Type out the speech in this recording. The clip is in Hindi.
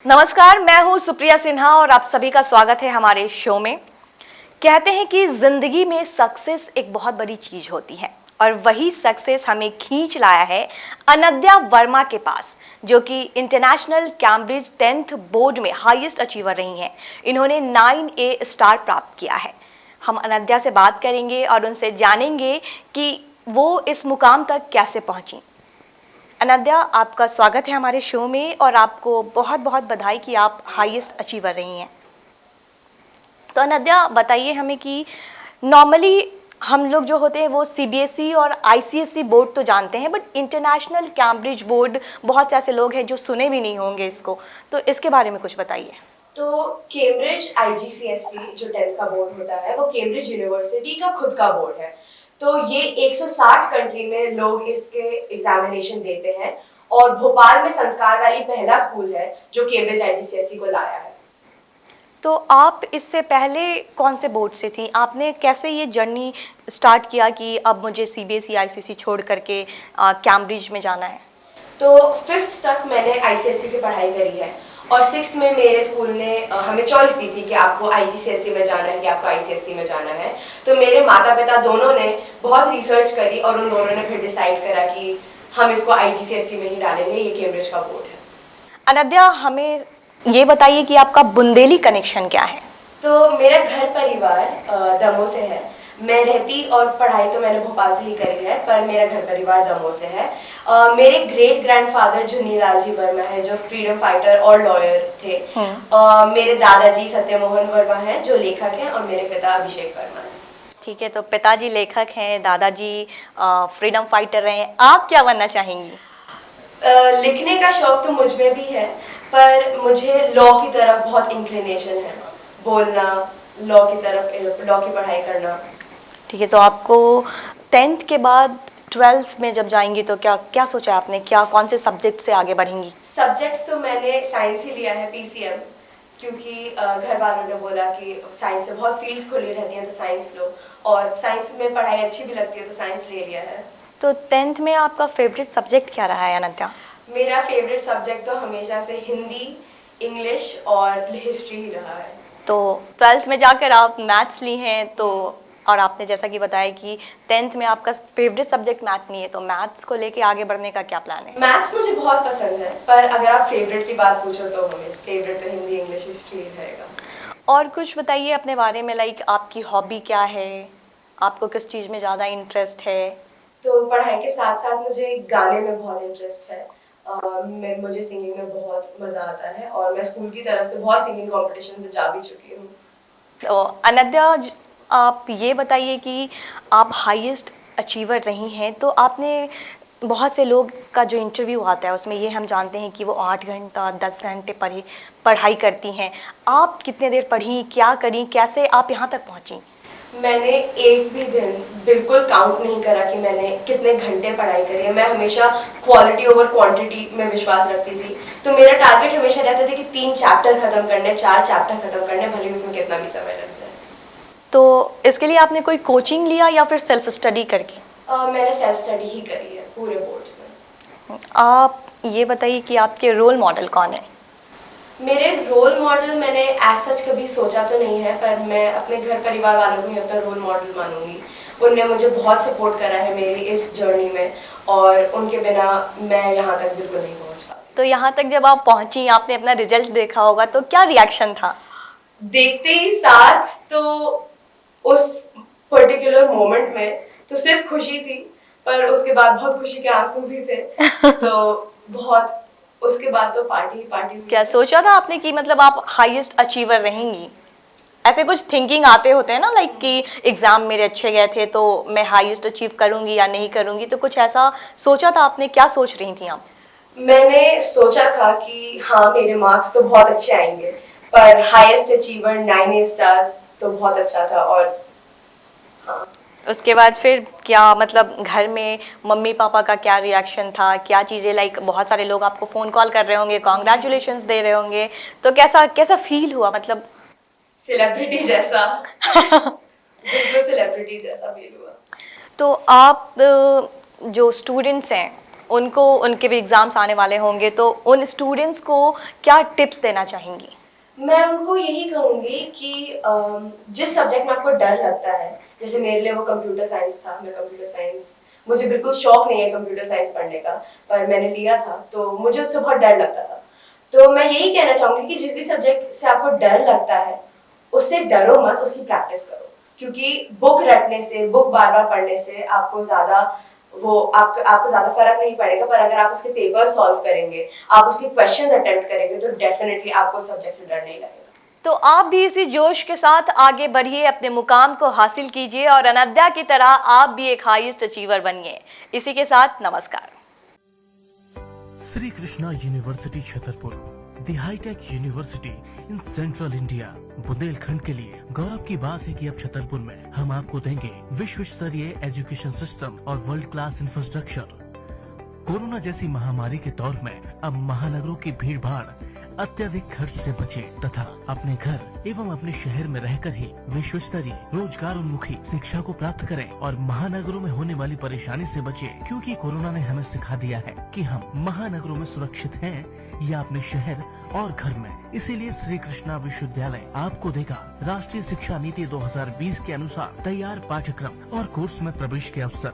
नमस्कार, मैं हूं सुप्रिया सिन्हा और आप सभी का स्वागत है हमारे शो में। कहते हैं कि जिंदगी में सक्सेस एक बहुत बड़ी चीज होती है और वही सक्सेस हमें खींच लाया है अनद्या वर्मा के पास, जो कि इंटरनेशनल कैम्ब्रिज 10th बोर्ड में हाईएस्ट अचीवर रही हैं। इन्होंने 9A स्टार प्राप्त किया है। हम अनद्या से बात करेंगे और उनसे जानेंगे कि वो इस मुकाम तक कैसे पहुंची। अनद्या, आपका स्वागत है हमारे शो में और आपको बहुत बहुत बधाई कि आप हाईएस्ट अचीवर रही हैं। तो अनद्या, बताइए हमें कि नॉर्मली हम लोग जो होते हैं वो सीबीएसई और आईसीएसई बोर्ड तो जानते हैं, बट इंटरनेशनल कैम्ब्रिज बोर्ड बहुत से ऐसे लोग हैं जो सुने भी नहीं होंगे इसको, तो इसके बारे में कुछ बताइए। तो कैम्ब्रिज आईजीसीएसई जो 10th का बोर्ड होता है वो कैम्ब्रिज यूनिवर्सिटी का खुद का बोर्ड है। तो ये 160 कंट्री में लोग इसके एग्जामिनेशन देते हैं और भोपाल में संस्कार वैली पहला स्कूल है जो कैम्ब्रिज आईजीसीएसई को लाया है। तो आप इससे पहले कौन से बोर्ड से थी? आपने कैसे ये जर्नी स्टार्ट किया कि अब मुझे सीबीएसई आईसीएसई छोड़ करके कैम्ब्रिज में जाना है? तो 5th तक मैंने आईसीएसई की पढ़ाई करी है और 6th में मेरे स्कूल ने हमें चॉइस दी थी कि आपको आईजीसीएसई में जाना है कि आपको आईसीएसई में जाना है। तो मेरे माता पिता दोनों ने बहुत रिसर्च करी और उन दोनों ने फिर डिसाइड करा कि हम इसको आईजीसीएसई में ही डालेंगे, ये कैम्ब्रिज का बोर्ड है। अनद्या, हमें ये बताइए कि आपका बुंदेली कनेक्शन क्या है? तो मेरा घर परिवार दमोह से है। मैं रहती और पढ़ाई तो मैंने भोपाल से ही करी है, पर मेरा घर परिवार दमोह से है। मेरे ग्रेट ग्रैंडफादर झुन्नीलाल जी वर्मा है जो फ्रीडम फाइटर और लॉयर थे। मेरे दादाजी सत्यमोहन वर्मा हैं जो लेखक हैं और मेरे पिता अभिषेक वर्मा हैं। ठीक है, तो पिताजी लेखक हैं, दादाजी फ्रीडम फाइटर रहे हैं, आप क्या बनना चाहेंगी? लिखने का शौक तो मुझ में भी है, पर मुझे लॉ की तरफ बहुत इंक्लिनेशन है, बोलना, लॉ की तरफ, लॉ की पढ़ाई करना। ठीक है, तो आपको 10th के बाद 12th में जब जाएंगी तो क्या क्या सोचा है आपने, क्या कौन से सब्जेक्ट से आगे बढ़ेंगी? सब्जेक्ट्स तो मैंने साइंस ही लिया है, पीसीएम, क्योंकि घर वालों ने बोला कि साइंस से बहुत फील्ड्स खुली रहती हैं तो साइंस लो, और साइंस में पढ़ाई अच्छी भी लगती है तो साइंस ले लिया है। तो 10th में आपका फेवरेट सब्जेक्ट क्या रहा है अनंत्या? मेरा फेवरेट सब्जेक्ट तो हमेशा से हिंदी, इंग्लिश और हिस्ट्री ही रहा है। तो 12th में जाकर आप मैथ्स ली हैं, तो और आपने जैसा कि बताया कि 10th में आपका फेवरेट सब्जेक्ट मैथ नहीं है, तो मैथ्स को लेके आगे बढ़ने का क्या प्लान है? मैथ्स मुझे बहुत पसंद है, पर अगर आप फेवरेट की बात पूछो तो हमें फेवरेट तो हिंदी, इंग्लिश, हिस्ट्री रहेगा। और कुछ बताइए अपने बारे में, लाइक आपकी हॉबी क्या है, आपको किस चीज़ में ज़्यादा इंटरेस्ट है? तो पढ़ाई के साथ साथ मुझे गाने में बहुत इंटरेस्ट है। मुझे सिंगिंग में बहुत मज़ा आता है और मैं स्कूल की तरफ से बहुत सिंगिंग कंपटीशन में जा भी चुकी हूँ। तो अनद्या, आप ये बताइए कि आप हाईएस्ट अचीवर रही हैं, तो आपने बहुत से लोग का जो इंटरव्यू आता है उसमें ये हम जानते हैं कि वो 8 घंटा 10 घंटे पढ़ाई करती हैं। आप कितने देर पढ़ी, क्या करी, कैसे आप यहाँ तक पहुँची? मैंने एक भी दिन बिल्कुल काउंट नहीं करा कि मैंने कितने घंटे पढ़ाई करी है। मैं हमेशा क्वालिटी ओवर क्वांटिटी में विश्वास रखती थी। तो मेरा टारगेट हमेशा रहता था कि 3 चैप्टर खत्म करने, 4 चैप्टर खत्म करने, भले उसमें कितना भी समय लग जाए। तो इसके लिए आपने कोई कोचिंग लिया या फिर सेल्फ स्टडी करके? मैंने सेल्फ स्टडी ही करी है पूरे बोर्ड्स में। आप ये बताइए कि आपके रोल मॉडल कौन है? मेरे रोल मॉडल मैंने एज सच कभी सोचा तो नहीं है, पर मैं अपने घर परिवार वालों को ही अपना रोल मॉडल मानूंगी। उनने मुझे बहुत सपोर्ट करा है मेरी इस जर्नी में और उनके बिना मैं यहाँ तक बिल्कुल नहीं पहुँच पाती। तो यहाँ तक जब आप पहुँची, आपने अपना रिजल्ट देखा होगा, तो क्या रिएक्शन था? देखते ही साथ तो उस पर्टिकुलर मोमेंट में तो सिर्फ खुशी थी, पर उसके बाद बहुत खुशी के आंसू भी थे। तो बहुत, उसके बाद तो पार्टी ही पार्टी हुई। क्या सोचा था आपने कि मतलब आप हाईएस्ट अचीवर रहेंगी? ऐसे कुछ थिंकिंग आते होते हैं ना, लाइक कि एग्जाम मेरे अच्छे गए थे तो मैं हाईएस्ट अचीव करूंगी या नहीं करूंगी, तो कुछ ऐसा सोचा था आपने? क्या सोच रही थी आप? मैंने सोचा था कि हाँ मेरे मार्क्स तो बहुत अच्छे आएंगे, पर हाईएस्ट अचीवर 9A स्टार्स तो बहुत अच्छा था। और हाँ, उसके बाद फिर क्या, मतलब घर में मम्मी पापा का क्या रिएक्शन था, क्या चीज़ें, लाइक बहुत सारे लोग आपको फ़ोन कॉल कर रहे होंगे, कॉन्ग्रेचुलेशंस दे रहे होंगे, तो कैसा कैसा फील हुआ मतलब? सेलिब्रिटी जैसा बिल्कुल सेलिब्रिटी जैसा फील हुआ। तो आप जो स्टूडेंट्स हैं उनको उनके भी एग्ज़ाम्स आने वाले होंगे, तो उन स्टूडेंट्स को क्या टिप्स देना चाहेंगी? मैं उनको यही कहूँगी कि जिस सब्जेक्ट में आपको डर लगता है, जैसे मेरे लिए वो कंप्यूटर साइंस था, मैं कंप्यूटर साइंस, मुझे बिल्कुल शौक नहीं है कंप्यूटर साइंस पढ़ने का, पर मैंने लिया था तो मुझे उससे बहुत डर लगता था। तो मैं यही कहना चाहूँगी कि जिस भी सब्जेक्ट से आपको डर लगता है उससे डरो मत, उसकी प्रैक्टिस करो, क्योंकि बुक रटने से, बुक बार बार पढ़ने से आपको ज़्यादा फर्क नहीं पड़ेगा, पर अगर आप उसके पेपर सॉल्व करेंगे, आप उसके क्वेश्चन अटेम्प्ट करेंगे तो डेफिनेटली आपको सब्जेक्ट से डर नहीं लगेगा। तो आप भी इसी जोश के साथ आगे बढ़िए, अपने मुकाम को हासिल कीजिए और अनद्या की तरह आप भी एक हाईएस्ट अचीवर बनिए। इसी के साथ नमस्कार। Shri Krishna university Chhatarpur, the hitech university in central India. Bundelkhand के लिए गौरव की बात है कि अब छतरपुर में हम आपको देंगे विश्व स्तरीय एजुकेशन सिस्टम और वर्ल्ड क्लास इंफ्रास्ट्रक्चर। कोरोना जैसी महामारी के दौर में अब महानगरों की भीड़ भाड़, अत्यधिक खर्च से बचे तथा अपने घर एवं अपने शहर में रहकर ही विश्व स्तरीय रोजगार उन्मुखी शिक्षा को प्राप्त करें और महानगरों में होने वाली परेशानी से बचे, क्योंकि कोरोना ने हमें सिखा दिया है कि हम महानगरों में सुरक्षित हैं या अपने शहर और घर में। इसीलिए श्री कृष्णा विश्वविद्यालय आपको देगा राष्ट्रीय शिक्षा नीति 2020 के अनुसार तैयार पाठ्यक्रम और कोर्स में प्रवेश के अवसर,